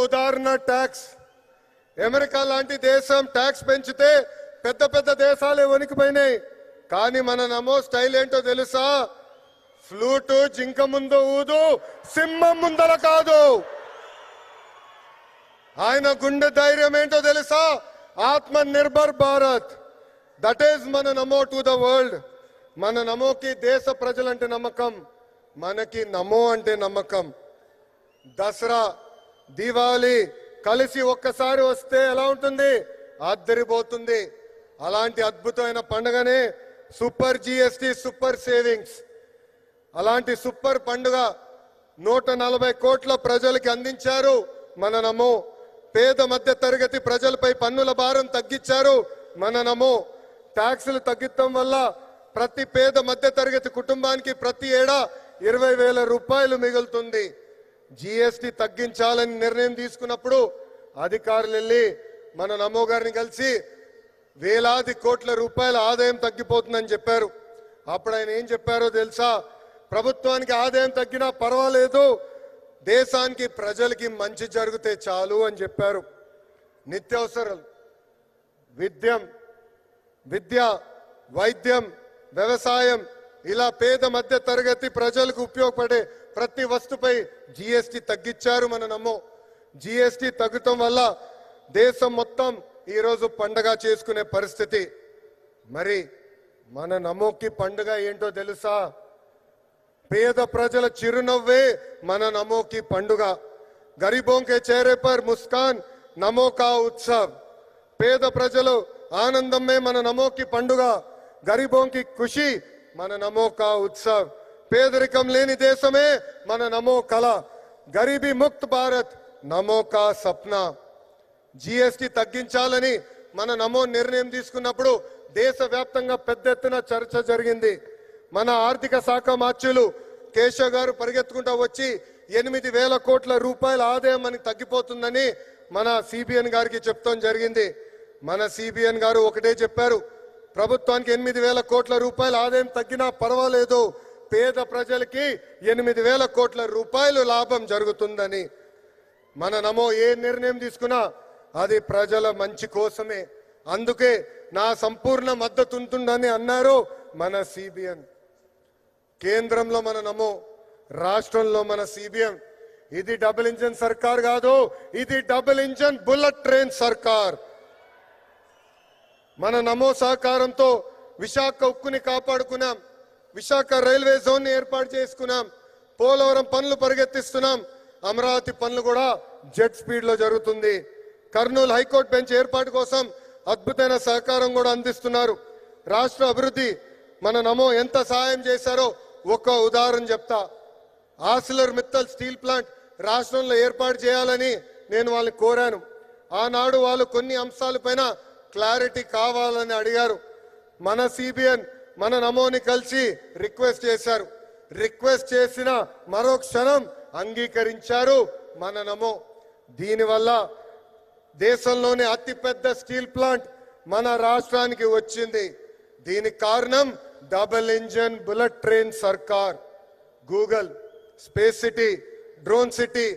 ఉదాహరణ tax. America లాంటి దేశం ట్యాక్స్ పెంచితే పెద్ద పెద్ద దేశాలే వణికిపోయినాయి. కానీ మన నమో స్టైల్ ఏంటో తెలుసా? ఫ్లూటు జింక ముందు ఊదు, సింహం ముందల కాదు. ఆయన గుండె ధైర్యం ఏంటో తెలుసా? ఆత్మ నిర్భర్ భారత్. దట్ ఈస్ మన నమో టు ద వరల్డ్. మన నమోకి దేశ ప్రజలంటే నమ్మకం, మనకి నమో అంటే నమ్మకం. దసరా, దీపావళి కలిసి ఒక్కసారి వస్తే ఎలా ఉంటుంది? అద్దరిపోతుంది. అలాంటి అద్భుతమైన పండుగనే సూపర్ జిఎస్టి, సూపర్ సేవింగ్స్. అలాంటి సూపర్ పండుగ 140 కోట్ల ప్రజలకి అందించారు మన నమో. పేద మధ్య తరగతి ప్రజలపై పన్నుల భారం తగ్గించారు మన నమో. ట్యాక్సులు తగ్గించడం వల్ల ప్రతి పేద మధ్య తరగతి కుటుంబానికి ప్రతి ఏడా 20,000 రూపాయలు మిగులుతుంది. జిఎస్టి తగ్గించాలని నిర్ణయం తీసుకున్నప్పుడు అధికారులు వెళ్ళి మన నమో గారిని కలిసి వేలాది కోట్ల రూపాయల ఆదాయం తగ్గిపోతుందని చెప్పారు. అప్పుడు ఆయన ఏం చెప్పారో తెలుసా? ప్రభుత్వానికి ఆదాయం తగ్గినా పర్వాలేదు, దేశానికి ప్రజలకి మంచి జరిగితే చాలు అని చెప్పారు. నిత్యావసరాలు, విద్య, వైద్యం, వ్యవసాయం, ఇలా పేద మధ్య తరగతి ప్రజలకు ఉపయోగపడే ప్రతి వస్తుపై జిఎస్టి తగ్గించారు మన నమో. జిఎస్టి తగ్గటం వల్ల దేశం మొత్తం ఈరోజు పండగ చేసుకునే పరిస్థితి. మరి మన నమోకి పండుగ ఏంటో తెలుసా? పేద ప్రజల చిరునవ్వే మన నమో की పండుగ. गरीबों के चेहरे पर मुस्कान नमो का उत्सव. పేద ప్రజలు ఆనందమే మన నమో की పండుగ. गरीबों की खुशी మన నమో का उत्सव. పేదరికం లేని దేశమే మన నమో కళ. గరీబీ ముక్త భారత్ నమో కా సప్నా. జిఎస్టి తగ్గించాలని మన నమో నిర్ణయం తీసుకున్నప్పుడు దేశవ్యాప్తంగా పెద్ద ఎత్తున చర్చ జరిగింది. మన ఆర్థిక శాఖ మార్చులు కేశవ్ గారు పరిగెత్తుకుంటూ వచ్చి 8,000 కోట్ల రూపాయల ఆదాయం మనకి తగ్గిపోతుందని మన సిబిఎన్ గారికి చెప్తాం జరిగింది. మన సిబిఎన్ గారు ఒకటే చెప్పారు, ప్రభుత్వానికి 8,000 కోట్ల రూపాయల ఆదాయం తగ్గినా పర్వాలేదు, పేద ప్రజలకి 8,000 కోట్ల రూపాయలు లాభం జరుగుతుందని. మన నమో ఏ నిర్ణయం తీసుకున్నా అది ప్రజల మంచి కోసమే. అందుకే నా సంపూర్ణ మద్దతు ఉంటుందని అన్నారు మన సిబిఎన్. కేంద్రంలో మన నమో, రాష్ట్రంలో మన సిబిఎం. ఇది డబుల్ ఇంజన్ సర్కార్ కాదు, ఇది డబుల్ ఇంజన్ బుల్లెట్ ట్రైన్ సర్కార్. మన నమో సహకారంతో విశాఖ ఉక్కుని కాపాడుకున్నాం, విశాఖ రైల్వే జోన్ ని ఏర్పాటు చేసుకున్నాం, పోలవరం పనులు పరిగెత్తిస్తున్నాం, అమరావతి పనులు కూడా జెట్ స్పీడ్ లో జరుగుతుంది. కర్నూలు హైకోర్టు బెంచ్ ఏర్పాటు కోసం అద్భుతమైన సహకారం కూడా అందిస్తున్నారు. రాష్ట్ర అభివృద్ధి మన నమో ఎంత సహాయం చేశారో ఒక ఉదాహరణ చెప్తా. ఆర్సిలర్ మిత్తల్ స్టీల్ ప్లాంట్ రాష్ట్రంలో ఏర్పాటు చేయాలని నేను వాళ్ళని కోరాను. ఆనాడు వాళ్ళు కొన్ని అంశాలపైన క్లారిటీ కావాలని అడిగారు. మన సిబిఎన్ మన నమోని కలిసి రిక్వెస్ట్ చేశారు. రిక్వెస్ట్ చేసిన మరో క్షణం అంగీకరించారు మన నమో. దీనివల్ల దేశంలోనే అతిపెద్ద స్టీల్ ప్లాంట్ మన రాష్ట్రానికి వచ్చింది. దీనికి కారణం డబుల్ ఇంజన్ బుల్లెట్ ట్రైన్ సర్కార్. Google, space city, drone city,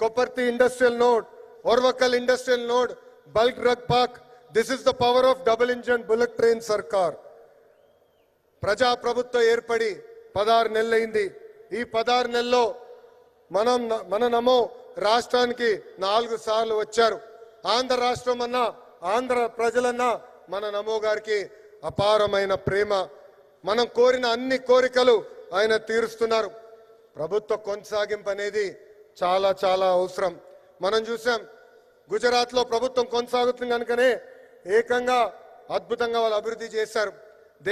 Kopparthi industrial node, Orvakal industrial node, bulk drug park. This is the power of double engine bullet train సర్కార్. ప్రజాప్రభుత్వం ఏర్పడి 16 నెలలైంది. ఈ 16 నెలల్లో మన నమో రాష్ట్రానికి 4 సార్లు వచ్చారు. ఆంధ్ర రాష్ట్రం అన్నా, ఆంధ్ర ప్రజలన్నా మన నమో గారికి అపారమైన ప్రేమ. మనం కోరిన అన్ని కోరికలు ఆయన తీరుస్తున్నారు. ప్రభుత్వ కొనసాగింపు అనేది చాలా చాలా అవసరం. మనం చూసాం గుజరాత్ లో ప్రభుత్వం కొనసాగుతుంది కనుకనే ఏకంగా అద్భుతంగా వాళ్ళు అభివృద్ధి చేశారు.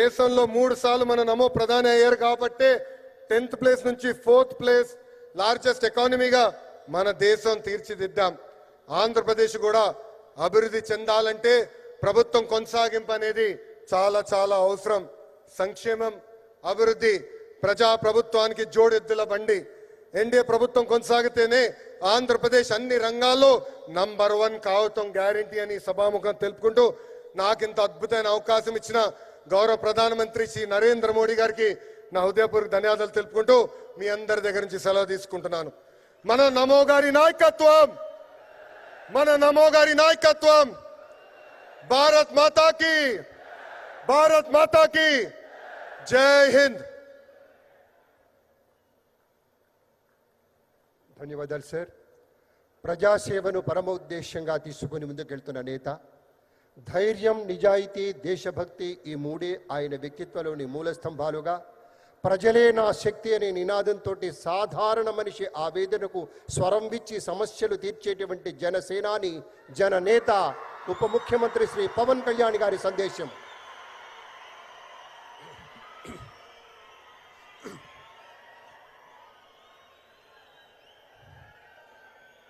దేశంలో 3 సార్లు మన నమో ప్రధాని అయ్యారు కాబట్టి 10th ప్లేస్ నుంచి 4th ప్లేస్ లార్జెస్ట్ ఎకానమీగా మన దేశం తీర్చిదిద్దాం. ఆంధ్రప్రదేశ్ కూడా అభివృద్ధి చెందాలంటే ప్రభుత్వం కొనసాగింపు అనేది చాలా చాలా అవసరం. సంక్షేమం, అభివృద్ధి ప్రజా ప్రభుత్వానికి జోడెద్దుల బండి. ఎన్డీఏ ప్రభుత్వం కొనసాగితేనే ఆంధ్రప్రదేశ్ అన్ని రంగాల్లో నంబర్ 1 కావటం గ్యారంటీ అని సభాముఖం తెలుపుకుంటూ నాకింత అద్భుతమైన అవకాశం ఇచ్చిన గౌరవ ప్రధానమంత్రి శ్రీ నరేంద్ర మోడీ గారికి నా హృదయపూర్వక ధన్యవాదాలు తెలుపుకుంటూ మీ అందరి దగ్గర నుంచి సెలవు తీసుకుంటున్నాను. మన నమో గారి నాయకత్వం, మన నమో గారి నాయకత్వం. భారత్ మాతాకి, భారత్ మాతాకి జై హింద్. ధన్యవాదాలు సార్. ప్రజాసేవను పరమోద్దేశంగా తీసుకుని ముందుకెళ్తున్న నేత. ధైర్యం, నిజాయితీ, దేశభక్తి ఈ మూడే ఆయన వ్యక్తిత్వంలోని మూల స్తంభాలుగా, ప్రజలే నా శక్తి అనే నినాదంతో సాధారణ మనిషి ఆవేదనకు స్వరం ఇచ్చి సమస్యలు తీర్చేటువంటి జనసేనాని, జననేత, ఉప ముఖ్యమంత్రి శ్రీ పవన్ కళ్యాణ్ గారి సందేశం.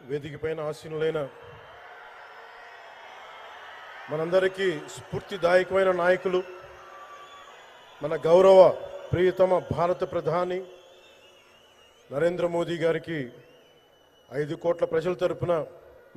వేదిక పైన ఆసీనులైన మనందరికీ స్ఫూర్తిదాయకమైన నాయకులు, మన గౌరవ ప్రియతమ భారత ప్రధాని నరేంద్ర మోదీ గారికి 5 కోట్ల ప్రజల తరపున